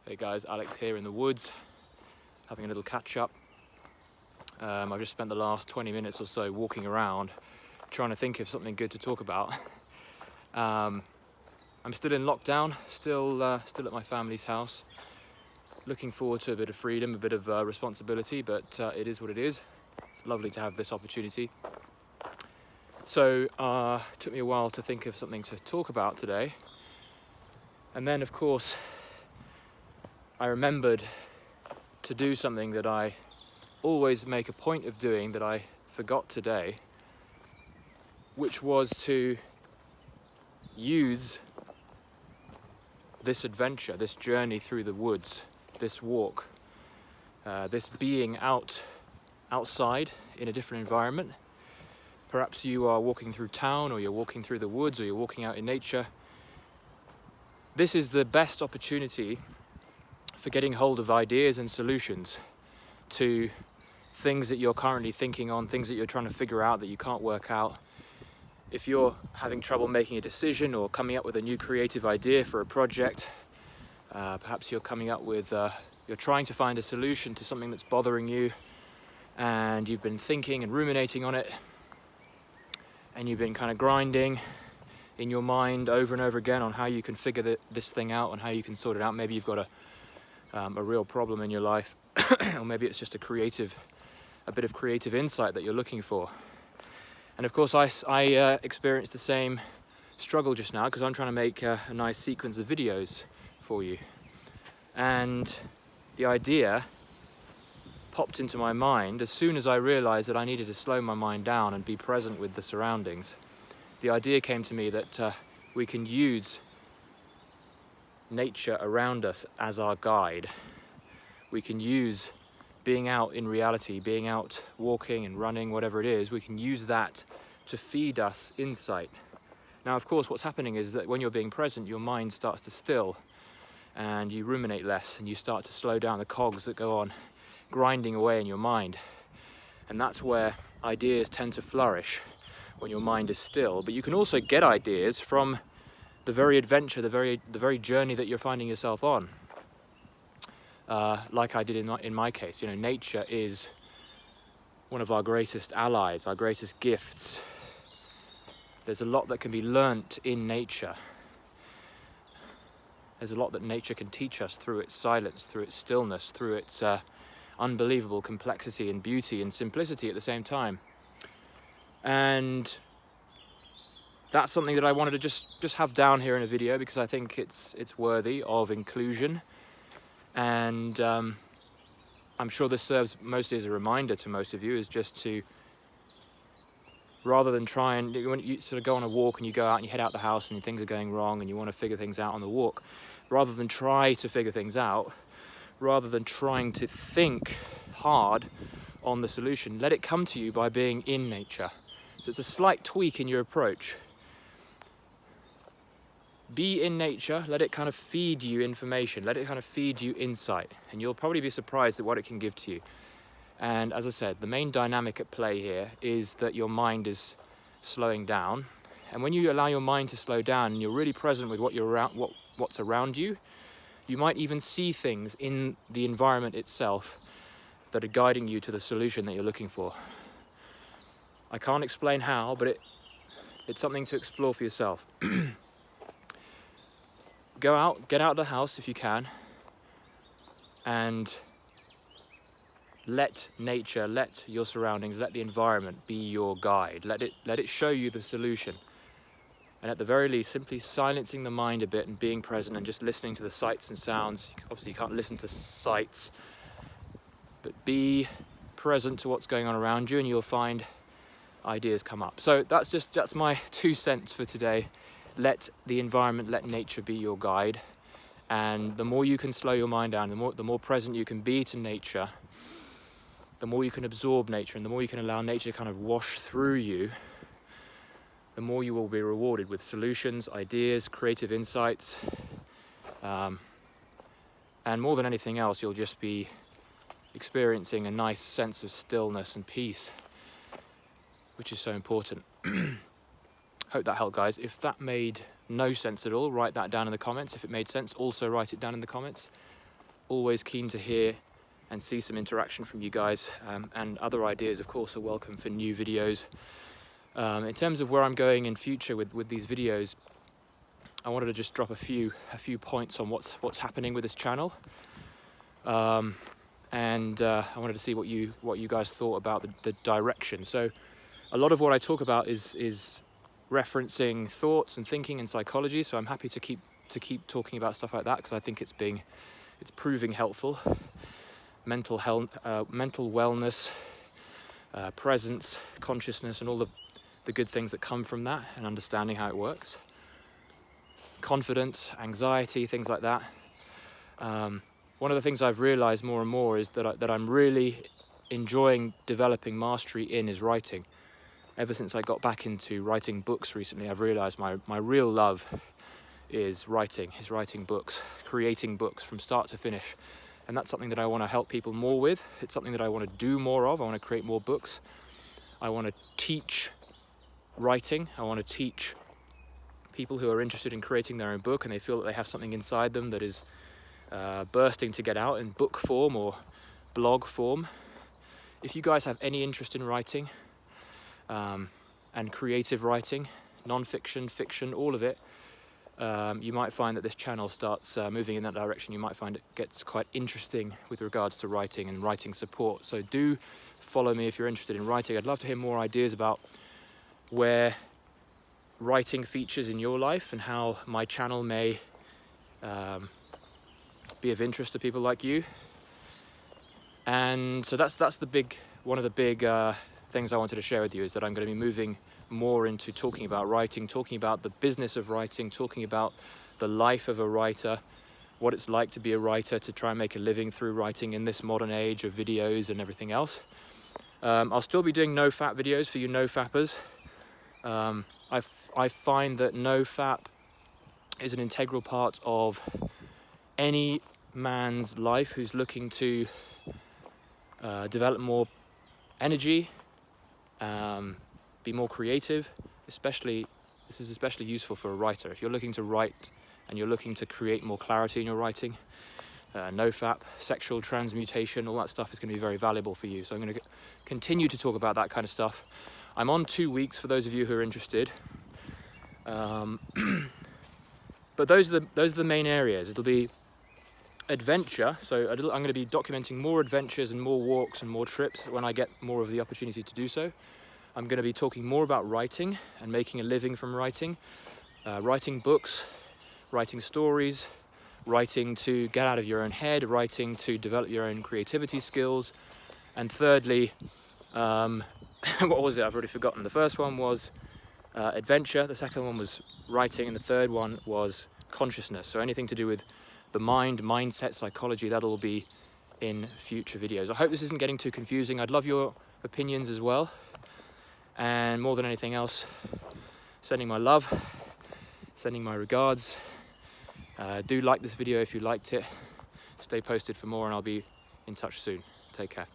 Hey guys, Alex here in the woods, having a little catch up. I've just spent the last 20 minutes or so walking around, trying to think of something good to talk about. I'm still in lockdown, still at my family's house. Looking forward to a bit of freedom, a bit of responsibility, but it is what it is. It's lovely to have this opportunity. So it took me a while to think of something to talk about today. And then, of course, I remembered to do something that I always make a point of doing that I forgot today, which was to use this adventure, this journey through the woods, this walk, this being outside in a different environment. Perhaps you are walking through town, or you're walking through the woods, or you're walking out in nature. This is the best opportunity for getting hold of ideas and solutions to things that you're currently thinking on, things that you're trying to figure out that you can't work out. If you're having trouble making a decision or coming up with a new creative idea for a project, perhaps you're coming up with, you're trying to find a solution to something that's bothering you, and you've been thinking and ruminating on it, and you've been kind of grinding in your mind over and over again on how you can figure this thing out and how you can sort it out. Maybe you've got a real problem in your life, or maybe it's just a bit of creative insight that you're looking for. And of course, I experienced the same struggle just now because I'm trying to make a nice sequence of videos for you. And the idea popped into my mind as soon as I realized that I needed to slow my mind down and be present with the surroundings. The idea came to me that we can use nature around us as our guide. We can use being out in reality, being out walking and running, whatever it is, we can use that to feed us insight. Now, of course, what's happening is that when you're being present, your mind starts to still and you ruminate less and you start to slow down the cogs that go on grinding away in your mind. And that's where ideas tend to flourish, when your mind is still. But you can also get ideas from the very adventure, the very journey that you're finding yourself on. Like I did in my case, nature is one of our greatest allies, our greatest gifts. There's a lot that can be learnt in nature. There's a lot that nature can teach us through its silence, through its stillness, through its unbelievable complexity and beauty and simplicity at the same time. And that's something that I wanted to just have down here in a video because I think it's worthy of inclusion. And I'm sure this serves mostly as a reminder to most of you, is just to, rather than try and, when you sort of go on a walk and you go out and you head out the house and things are going wrong and you want to figure things out on the walk, rather than try to figure things out, rather than trying to think hard on the solution, let it come to you by being in nature. So it's a slight tweak in your approach. Be in nature, let it kind of feed you information, let it kind of feed you insight, and you'll probably be surprised at what it can give to you. And as I said, the main dynamic at play here is that your mind is slowing down. And when you allow your mind to slow down and you're really present with what's around you, you might even see things in the environment itself that are guiding you to the solution that you're looking for. I can't explain how, but it's something to explore for yourself. Go out, get out of the house if you can, and let nature, let your surroundings, let the environment be your guide. Let it show you the solution. And at the very least, simply silencing the mind a bit and being present and just listening to the sights and sounds. Obviously, you can't listen to sights, but be present to what's going on around you and you'll find ideas come up. So that's my 2 cents for today. Let the environment, let nature be your guide. And the more you can slow your mind down, the more present you can be to nature, the more you can absorb nature and the more you can allow nature to kind of wash through you, the more you will be rewarded with solutions, ideas, creative insights. And more than anything else, you'll just be experiencing a nice sense of stillness and peace, which is so important. Hope that helped, guys. If that made no sense at all, write that down in the comments. If it made sense, also write it down in the comments. always keen to hear and see some interaction from you guys, and other ideas of course are welcome for new videos. In terms of where I'm going in future with these videos, I wanted to just drop a few points on what's happening with this channel, and I wanted to see what you guys thought about the direction. So a lot of what I talk about is referencing thoughts and thinking and psychology, so I'm happy to keep talking about stuff like that, because I think it's proving helpful. Mental health, mental wellness, presence, consciousness, and all the good things that come from that, and understanding how it works. Confidence, anxiety, things like that. One of the things I've realized more and more is that I'm really enjoying developing mastery in is writing. Ever since I got back into writing books recently, I've realized my real love is writing books, creating books from start to finish. And that's something that I want to help people more with. It's something that I want to do more of. I want to create more books. I want to teach writing. I want to teach people who are interested in creating their own book and they feel that they have something inside them that is bursting to get out in book form or blog form. If you guys have any interest in writing and creative writing, non-fiction, fiction, all of it, you might find that this channel starts moving in that direction. You might find it gets quite interesting with regards to writing and writing support. So do follow me if you're interested in writing. I'd love to hear more ideas about where writing features in your life and how my channel may be of interest to people like you. And so that's one of the big things I wanted to share with you, is that I'm going to be moving more into talking about writing, talking about the business of writing, talking about the life of a writer, what it's like to be a writer, to try and make a living through writing in this modern age of videos and everything else. I'll still be doing nofap videos for you nofappers. I find that nofap is an integral part of any man's life who's looking to develop more energy, be more creative. This is especially useful for a writer. If you're looking to write and you're looking to create more clarity in your writing, nofap, sexual transmutation, all that stuff is going to be very valuable for you. So I'm going to continue to talk about that kind of stuff. I'm on 2 weeks for those of you who are interested. But those are the main areas. It'll be adventure, so I'm going to be documenting more adventures and more walks and more trips when I get more of the opportunity to do so. I'm going to be talking more about writing and making a living from writing, writing books, writing stories, writing to get out of your own head, writing to develop your own creativity skills. And thirdly, what was it? I've already forgotten. The first one was adventure, the second one was writing, and the third one was consciousness. So anything to do with the mind, mindset, psychology, that'll all be in future videos. I hope this isn't getting too confusing. I'd love your opinions as well. And more than anything else, sending my love, sending my regards. Do like this video if you liked it. Stay posted for more, and I'll be in touch soon. Take care.